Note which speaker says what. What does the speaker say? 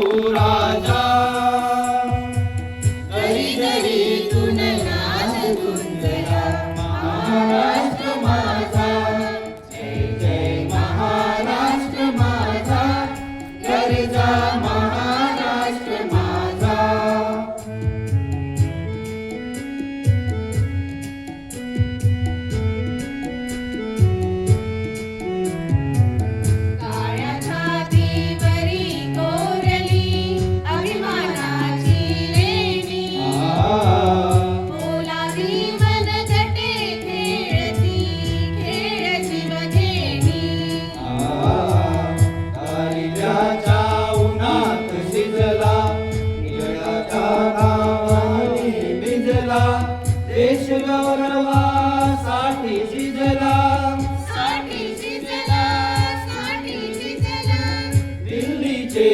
Speaker 1: राजा
Speaker 2: घरी घरीतून नाद गुंजला
Speaker 1: महाराष्ट्र माझा जय जय महाराष्ट्र माझा गर्जा महाराष्ट्र माझा
Speaker 2: काळ्या छातीवरी कोरली अभिमानाची लेणी बोलावी मनगटे खेळती खेळची बघेणी
Speaker 1: दारिद्र्याच्या उन्हात शिजला निळाच्या घामाने भिजला देश गौरवासाठी शिजला
Speaker 2: साठी शिजला
Speaker 1: दिल्लीचे